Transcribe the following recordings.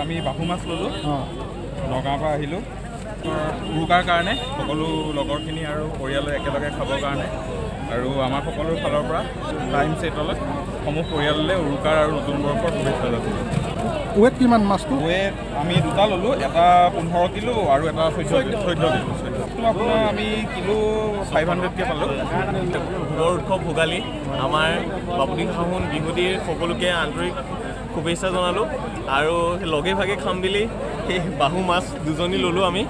আমি বাহু মাছ ল'লোঁ নগাঁৱৰ পৰা আহিলোঁ উৰুকাৰ কাৰণে সকলো লগৰখিনি আৰু পৰিয়ালে একেলগে খাবৰ কাৰণে আৰু আমাৰ সকলোৰ ফালৰ পৰা টাইম ছেটলৈ সমূহ পৰিয়াললৈ উৰুকাৰ আৰু নতুন বৰ্ষৰ শুভেচ্ছা যাচিলোঁ। ৱেট কিমান মাছটো? ৱেট আমি দুটা ল'লোঁ, এটা 15 কিলো আৰু এটা 14 কিলো। আপোনাৰ আমি কিলো 500কৈ পালোঁ। ভোগৰ উৎসৱ ভোগালী আমাৰ বাপুতি সাহোন বিহুটিৰ সকলোকে আন্তৰিক শুভেচ্ছা জনালোঁ আৰু লগে ভাগে খাম বুলি সেই বাহু মাছ দুজনী ল'লোঁ আমি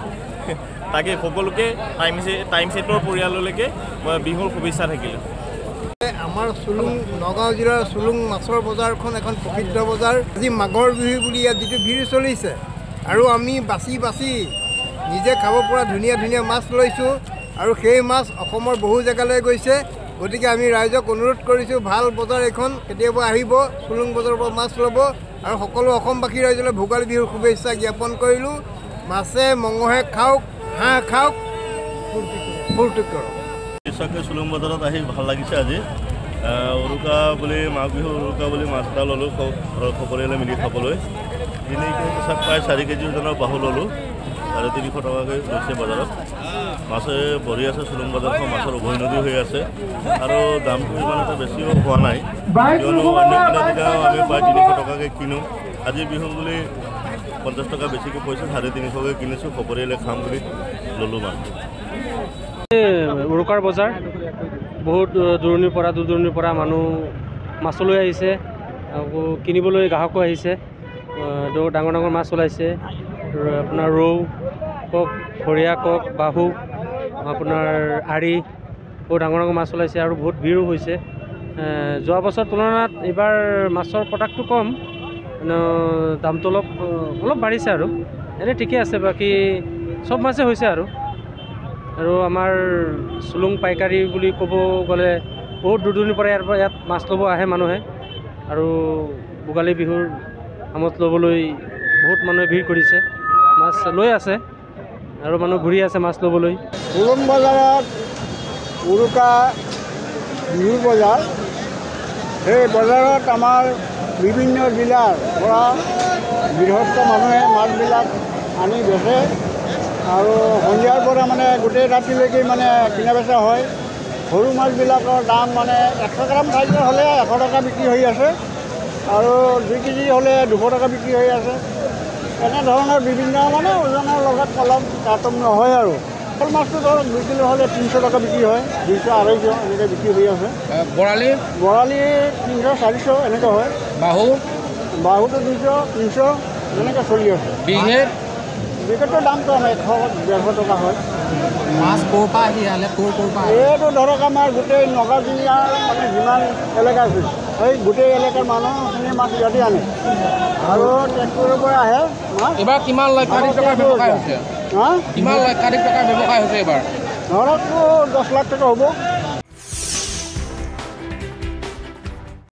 তাকে সকলোকে টাইম ছেটৰ পৰিয়াললৈকে বিহুৰ শুভেচ্ছা থাকিলোঁ। আমাৰ চুলুং নগাঁও জিলাৰ চুলুং মাছৰ বজাৰখন এখন প্ৰসিদ্ধ বজাৰ। আজি মাঘৰ বিহু বুলি ইয়াত যিটো ভিৰ চলিছে আৰু আমি বাছি বাছি নিজে খাব পৰা ধুনীয়া ধুনীয়া মাছ লৈছোঁ আৰু সেই মাছ অসমৰ বহু জেগালৈ গৈছে। গতিকে আমি ৰাইজক অনুৰোধ কৰিছোঁ, ভাল বজাৰ এইখন, কেতিয়াবা আহিব চুলুং বজাৰৰ পৰা মাছ ল'ব আৰু সকলো অসমবাসী ৰাইজলৈ ভোগালী বিহুৰ শুভেচ্ছা জ্ঞাপন কৰিলোঁ। মাছে মঙহে খাওক, হাঁহ খাওক, ফূৰ্তি কৰক। নিশ্চয়কৈ চুলুং বজাৰত আহি ভাল লাগিছে। আজি উৰুকা বুলি মাঘ বিহুৰ উৰুকা বুলি মাছ এটা ল'লোঁ সকলোৱে মিলি খাবলৈ। 3 কেজি পিছত প্ৰায় 4 কেজি ওজনৰ বাহু ল'লোঁ আৰু 300 টকাকৈ লৈছে বজাৰত। মাছে ভৰি আছে চুলুং বজাৰখন, মাছৰ উভৈনদী হৈ আছে আৰু দামটো ইমান এটা বেছিও হোৱা নাই, কিয়নো অন্য দিনা আমি প্ৰায় 300 টকাকৈ কিনোঁ। আজি বিহু বুলি 50 টকা বেছিকৈ পইচা 350কৈ কিনিছোঁ, সপৰিয়ালে খাম বুলি ল'লোঁ মাছ। উৰুকাৰ বজাৰ বহুত দূৰণিৰ পৰা দূৰণিৰ পৰা মানুহ মাছলৈ আহিছে, আকৌ কিনিবলৈ গ্ৰাহকো আহিছে। ডাঙৰ ডাঙৰ মাছ ওলাইছে, আপোনাৰ ৰৌ কক, খৰিয়া কক, বাহু, আপোনাৰ আৰি, বহুত ডাঙৰ ডাঙৰ মাছ ওলাইছে আৰু বহুত ভিৰো হৈছে। যোৱা বছৰ তুলনাত এইবাৰ মাছৰ প্ৰডাক্টটো কম, দামটো অলপ বাঢ়িছে আৰু এনেই ঠিকে আছে। বাকী চব মাছে হৈছে আৰু আমাৰ চুলুং পাইকাৰী বুলি ক'ব গ'লে বহুত দূৰ দূৰণিৰ পৰা ইয়াত মাছ ল'ব আহে মানুহে আৰু ভোগালী বিহুৰ নামত ল'বলৈ বহুত মানুহে ভিৰ কৰিছে, মাছ লৈ আছে আৰু মানুহ ঘূৰি আছে মাছ ল'বলৈ। চুলুং বজাৰত উৰুকা বিহুৰ বজাৰ, সেই বজাৰত আমাৰ বিভিন্ন জিলাৰ পৰা গৃহস্থ মানুহে মাছবিলাক আনি বেচে আৰু সন্ধিয়াৰ পৰা মানে গোটেই ৰাতিলৈকে মানে কিনা বেচা হয়। সৰু মাছবিলাকৰ দাম মানে 100 গ্ৰাম চাইজৰ হ'লে 100 টকা বিক্ৰী হৈ আছে আৰু 2 কেজি হ'লে 200 টকা বিক্ৰী হৈ আছে। এনেধৰণৰ বিভিন্ন মানে ওজনৰ লগত অলপ তাৰতম্য হয় আৰু শ'ল মাছটো ধৰক 2 কিলো হ'লে 300 টকা বিক্ৰী হয়, 200, 250 এনেকৈ বিক্ৰী হৈ আছে। বৰালি 300, 400 এনেকৈ হয়। বাহুটো 200, 300 এনেকৈ চলি আছে। বিকেটৰ দামটো আমাৰ 100-150 টকা হয়। মাছ ক'ৰ পৰা আহি এইটো ধৰক আমাৰ গোটেই নগাঁও জিলাৰ মানে যিমান এলেকা আছে সেই গোটেই এলেকাৰ মানুহখিনি মাছ ইয়াতে আনে আৰু তেজপুৰৰ পৰা আহে মাছ। এইবাৰ কিমান লক্ষাধিক টকাৰ ব্যৱসায় হৈছে? এইবাৰ ধৰকতো 10 লাখ টকা হ'ব।